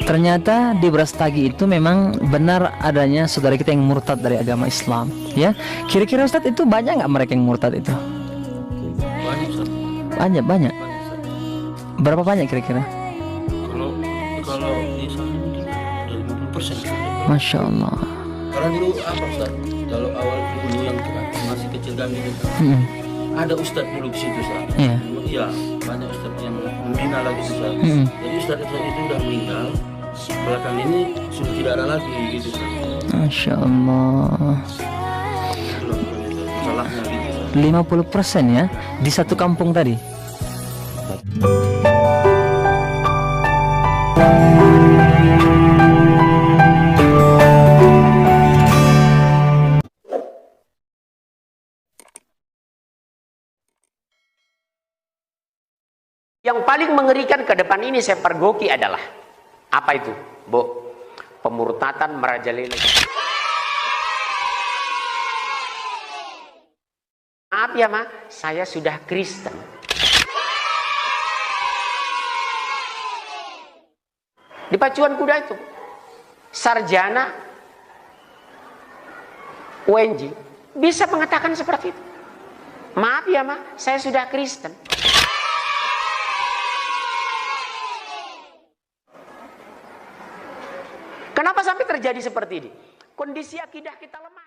Ternyata di Brastagi itu memang benar adanya saudara kita yang murtad dari agama Islam, ya. Kira-kira Ustadz, itu banyak nggak mereka yang murtad itu? Banyak Ustaz. Banyak, banyak. Banyak Ustaz. Berapa banyak kira-kira? Kalau kalau di sana mungkin dari 50% Ustaz. Masya Allah. Karena dulu apa Ustaz? Kalau awal dulu yang kita masih kecil kami gitu, Mm-mm. ada Ustaz dulu di situ Ustaz. Iya. Iya, banyak Ustaz yang membina lagi Ustaz. Mm-mm. Jadi Ustaz itu udah meninggal. Belakang ini sudah tidak ada lagi gitu Ustaz. Masya Allah. Itulah masalahnya gitu Ustaz. 50% ya di satu kampung tadi. Yang paling mengerikan ke depan ini saya pergoki adalah apa itu, Bu? Pemurtatan merajalela. Maaf ya, Ma, saya sudah Kristen. Di pacuan kuda itu, sarjana UNJ bisa mengatakan seperti itu. Maaf ya, Ma, saya sudah Kristen. Kenapa sampai terjadi seperti ini? Kondisi akidah kita lemah.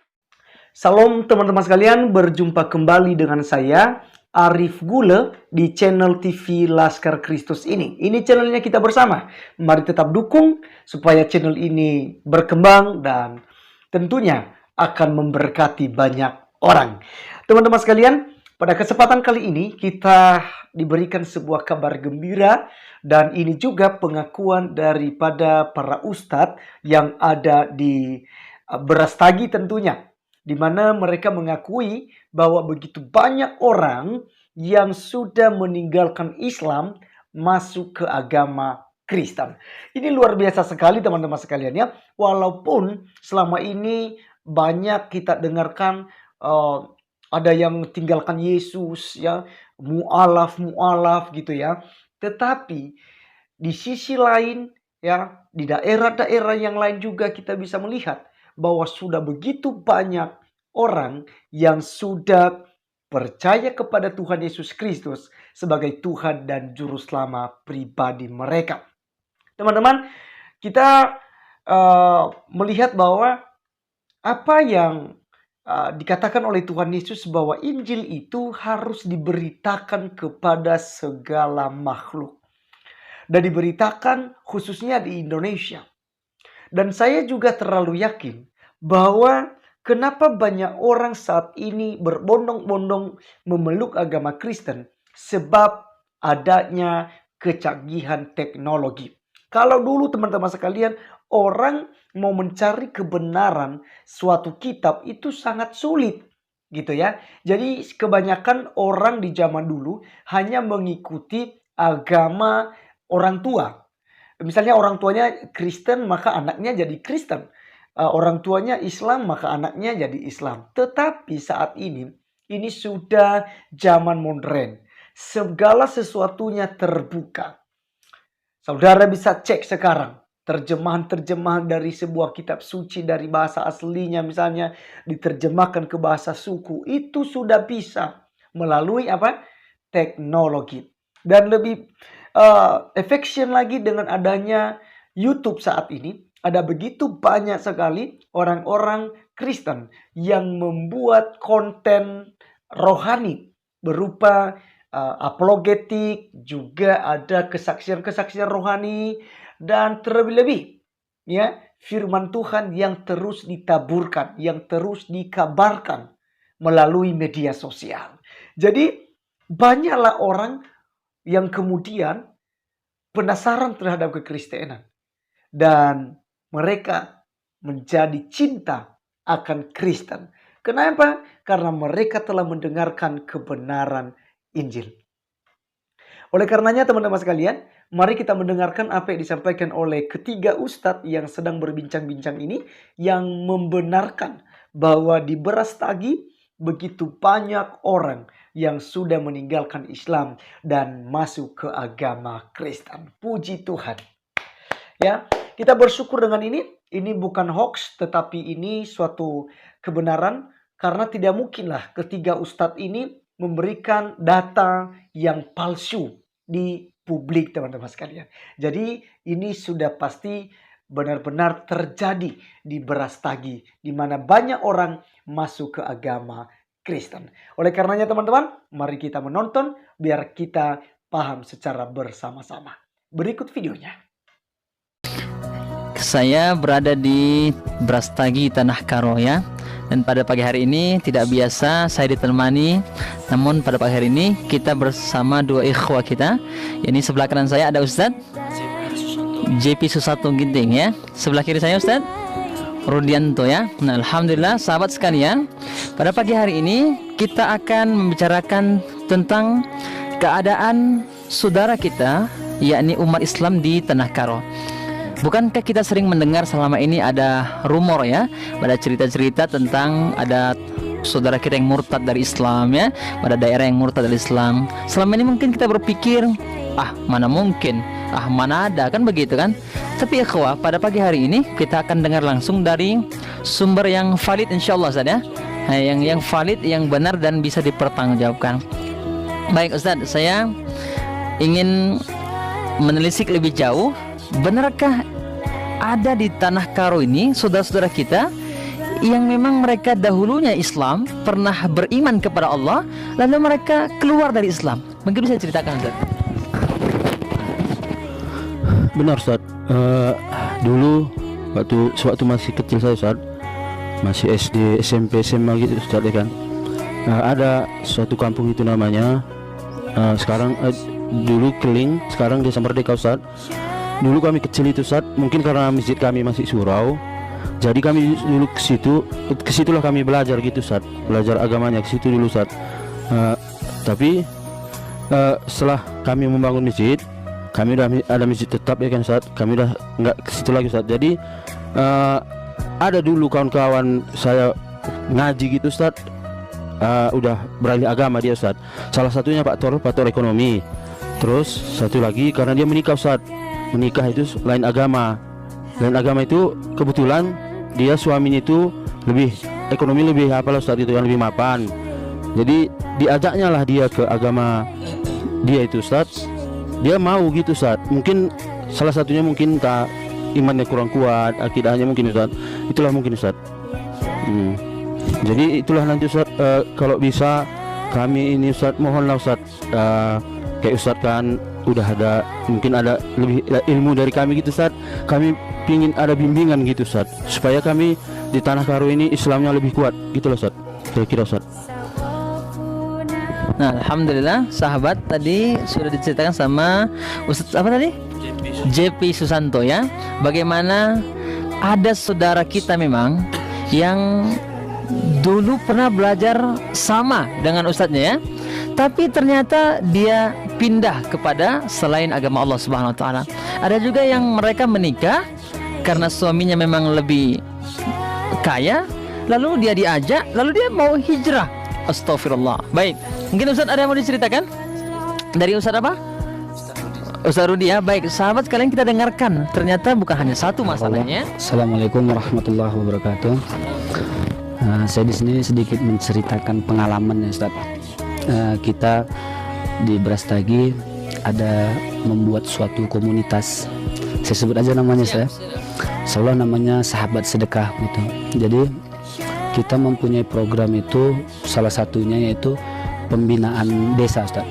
Salam teman-teman sekalian, berjumpa kembali dengan saya Arif Gule di channel TV Laskar Kristus ini. Ini channelnya kita bersama. Mari tetap dukung supaya channel ini berkembang dan tentunya akan memberkati banyak orang. Teman-teman sekalian, pada kesempatan kali ini kita diberikan sebuah kabar gembira dan ini juga pengakuan daripada para ustadz yang ada di Brastagi tentunya, di mana mereka mengakui bahwa begitu banyak orang yang sudah meninggalkan Islam masuk ke agama Kristen. Ini luar biasa sekali teman-teman sekalian ya. Walaupun selama ini banyak kita dengarkan ada yang tinggalkan Yesus ya, mualaf gitu ya. Tetapi di sisi lain ya, di daerah-daerah yang lain juga kita bisa melihat bahwa sudah begitu banyak orang yang sudah percaya kepada Tuhan Yesus Kristus sebagai Tuhan dan Juru Selamat pribadi mereka. Teman-teman, kita melihat bahwa apa yang dikatakan oleh Tuhan Yesus bahwa Injil itu harus diberitakan kepada segala makhluk. Dan diberitakan khususnya di Indonesia. Dan saya juga terlalu yakin bahwa kenapa banyak orang saat ini berbondong-bondong memeluk agama Kristen. Sebab adanya kecanggihan teknologi. Kalau dulu teman-teman sekalian, orang mau mencari kebenaran suatu kitab itu sangat sulit gitu ya. Jadi kebanyakan orang di zaman dulu hanya mengikuti agama orang tua. Misalnya orang tuanya Kristen maka anaknya jadi Kristen. Orang tuanya Islam maka anaknya jadi Islam. Tetapi saat ini sudah zaman modern. Segala sesuatunya terbuka. Saudara bisa cek sekarang terjemahan-terjemahan dari sebuah kitab suci dari bahasa aslinya misalnya diterjemahkan ke bahasa suku. Itu sudah bisa melalui apa? Teknologi. Dan lebih affection lagi dengan adanya YouTube saat ini. Ada begitu banyak sekali orang-orang Kristen yang membuat konten rohani berupa apologetik, juga ada kesaksian-kesaksian rohani, dan terlebih-lebih ya firman Tuhan yang terus ditaburkan, yang terus dikabarkan melalui media sosial. Jadi banyaklah orang yang kemudian penasaran terhadap kekristenan dan mereka menjadi cinta akan Kristen. Kenapa? Karena mereka telah mendengarkan kebenaran Injil. Oleh karenanya teman-teman sekalian, mari kita mendengarkan apa yang disampaikan oleh ketiga ustadz yang sedang berbincang-bincang ini, yang membenarkan bahwa di Brastagi begitu banyak orang yang sudah meninggalkan Islam dan masuk ke agama Kristen. Puji Tuhan. Ya, Kita bersyukur dengan ini bukan hoax, tetapi ini suatu kebenaran. Karena tidak mungkinlah ketiga ustadz ini memberikan data yang palsu di publik, teman-teman sekalian. Jadi ini sudah pasti benar-benar terjadi di Brastagi, di mana banyak orang masuk ke agama Kristen. Oleh karenanya teman-teman, mari kita menonton biar kita paham secara bersama-sama. Berikut videonya. Saya berada di Brastagi, Tanah Karo ya. Dan pada pagi hari ini tidak biasa saya ditemani, namun pada pagi hari ini kita bersama dua ikhwah kita. Ini sebelah kanan saya ada Ustadz JP Susanto Ginting ya. Sebelah kiri saya Ustadz Rudianto ya. Nah, alhamdulillah sahabat sekalian, pada pagi hari ini kita akan membicarakan tentang keadaan saudara kita, yakni umat Islam di Tanah Karo. Bukankah kita sering mendengar selama ini ada rumor ya, ada cerita-cerita tentang ada saudara kita yang murtad dari Islam ya, pada daerah yang murtad dari Islam. Selama ini mungkin kita berpikir, mana mungkin, mana ada, kan begitu kan? Tapi ikhwah, pada pagi hari ini kita akan dengar langsung dari sumber yang valid insyaallah Ustaz ya. Yang valid, yang benar dan bisa dipertanggungjawabkan. Baik Ustaz, saya ingin menelisik lebih jauh. Benarkah ada di Tanah Karo ini saudara-saudara kita yang memang mereka dahulunya Islam, pernah beriman kepada Allah, lalu mereka keluar dari Islam? Mungkin bisa ceritakan Ustaz. Benar Ustaz. Dulu waktu masih kecil saya Ustaz, masih SD, SMP, SMA gitu Ustaz ya kan. Ada suatu kampung itu namanya sekarang dulu Keling, sekarang Desa Merdeka Ustaz. Dulu kami kecil itu Ustaz, mungkin karena masjid kami masih surau, jadi kami dulu kesitulah kami belajar gitu Ustaz, belajar agamanya ke situ dulu Ustaz. Tapi setelah kami membangun masjid, kami udah ada masjid tetap ya kan Ustaz, kami udah nggak ke situ lagi Ustaz. Jadi ada dulu kawan-kawan saya ngaji gitu Ustaz, udah beralih agama dia Ustaz. Salah satunya Pak Tor ekonomi. Terus satu lagi karena dia menikah Ustaz. Menikah itu lain agama. Lain agama itu kebetulan dia suaminya itu lebih ekonomi, lebih apalah Ustaz itu, yang lebih mapan. Jadi diajaknya lah dia ke agama dia itu Ustaz. Dia mau gitu Ustaz. Mungkin salah satunya mungkin tak imannya kurang kuat, akidahnya mungkin Ustaz. Itulah mungkin Ustaz. Jadi itulah nanti Ustaz, kalau bisa kami ini Ustaz, mohonlah Ustaz, kayak Ustaz kan udah ada, mungkin ada lebih ilmu dari kami gitu Ustaz. Kami pingin ada bimbingan gitu Ustaz, supaya kami di Tanah Karo ini Islamnya lebih kuat gitu loh Ustaz. Kira-kira Ustaz. Nah, alhamdulillah sahabat, tadi sudah diceritakan sama Ustaz apa tadi? JP Susanto ya. Bagaimana ada saudara kita memang yang dulu pernah belajar sama dengan ustadznya ya, tapi ternyata dia pindah kepada selain agama Allah Subhanahu wa taala. Ada juga yang mereka menikah karena suaminya memang lebih kaya, lalu dia diajak, lalu dia mau hijrah. Astagfirullah. Baik, mungkin Ustaz ada yang mau diceritakan? Dari Ustaz apa? Ustaz Rudi ya. Baik, sahabat sekalian, kita dengarkan. Ternyata bukan hanya satu masalahnya. Assalamualaikum warahmatullahi wabarakatuh. Saya di sini sedikit menceritakan pengalaman ya Ustaz. Kita di Brastagi ada membuat suatu komunitas. Saya sebut aja namanya saya. Insyaallah namanya Sahabat Sedekah gitu. Jadi kita mempunyai program itu, salah satunya yaitu pembinaan desa Ustaz.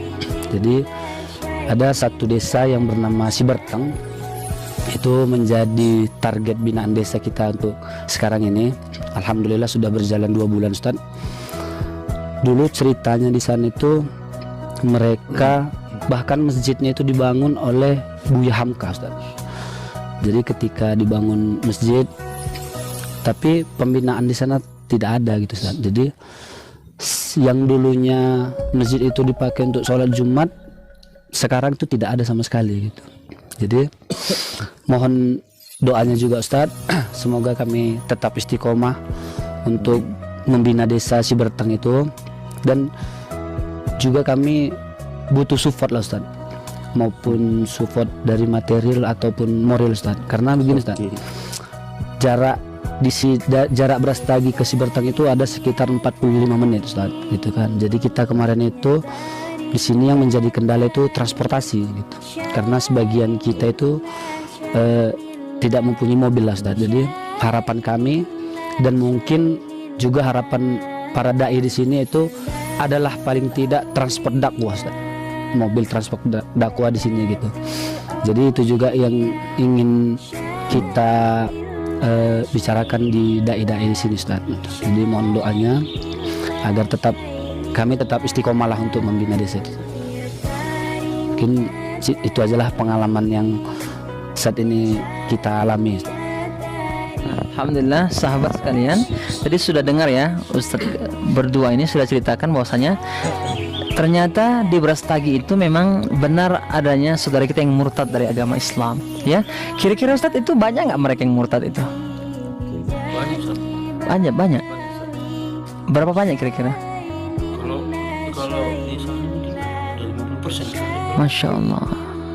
Jadi ada satu desa yang bernama Siberteng, itu menjadi target binaan desa kita untuk sekarang ini. Alhamdulillah sudah berjalan 2 bulan Ustaz. Dulu ceritanya di sana itu mereka bahkan masjidnya itu dibangun oleh Buya Hamka Ustaz. Jadi ketika dibangun masjid, tapi pembinaan di sana tidak ada gitu Ustaz. Jadi yang dulunya masjid itu dipakai untuk sholat Jumat, sekarang itu tidak ada sama sekali gitu. Jadi mohon doanya juga Ustaz, semoga kami tetap istiqomah untuk membina desa Siberteng itu, dan juga kami butuh support lah Ustaz. maupun support dari material ataupun moral Ustaz. Karena begini Ustaz, jarak jarak Brastagi ke Sibertang itu ada sekitar 45 menit Ustaz, gitu kan. Jadi kita kemarin itu di sini yang menjadi kendala itu transportasi gitu. Karena sebagian kita itu tidak mempunyai mobil lah Ustaz. Jadi harapan kami dan mungkin juga harapan para dai di sini itu adalah paling tidak transport dakwah Ustaz. Mobil transport dakwah di sini gitu. Jadi itu juga yang ingin kita bicarakan di dai-dai di sini Ustaz. Jadi mohon doanya agar kami tetap istiqomah lah untuk membina desa. Mungkin itu ajalah pengalaman yang saat ini kita alami Ustaz. Alhamdulillah sahabat sekalian, tadi sudah dengar ya, Ustadz berdua ini sudah ceritakan bahwasanya ternyata di Brastagi itu memang benar adanya saudara kita yang murtad dari agama Islam, ya. Kira-kira Ustadz itu banyak nggak mereka yang murtad itu? Banyak. Berapa banyak kira-kira? Kalau di sana mungkin dari 50%. Masya Allah.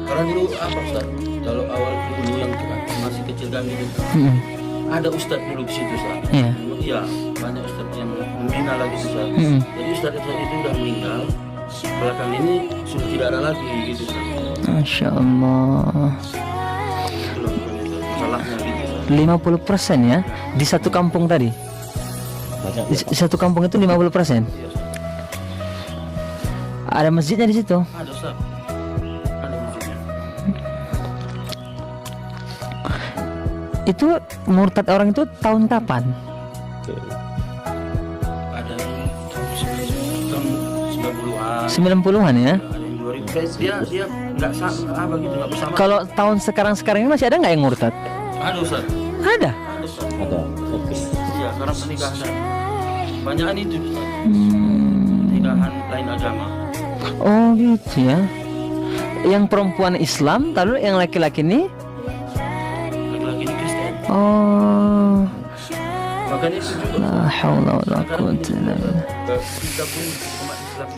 Karena dulu apa Ustaz? Kalau awal dulu yang masih kecil kami gitu, ada Ustadz dulu di situ Ustaz. Iya. Iya, banyak Ustadz yang membina lagi Ustaz. Jadi Ustadz itu udah meninggal. Belakang ini sudah tidak ada lagi gitu Ustaz. Masya Allah. Salahnya gitu. 50% ya di satu kampung tadi. Di satu kampung itu 50%. Ada masjidnya di situ. Ada Ustaz. Ada masjidnya. Itu murtad orang itu tahun kapan? Ada yang tahun 90-an. 90-an ya. Ada yang 2000. Dia nggak apa gitu, nggak bersama. Kalau tahun sekarang ini masih ada nggak yang murtad? Ada Ustaz. Ada. Ada Ustaz. Iya, karena pernikahan banyakan itu Ustaz. Pernikahan lain agama. Oh gitu ya. Yang perempuan Islam, lalu yang laki-laki ini? Laki-laki ini Kristen. Oh. Makanya itu juga La haula wala quwwata illa billah. kita pun umat Islam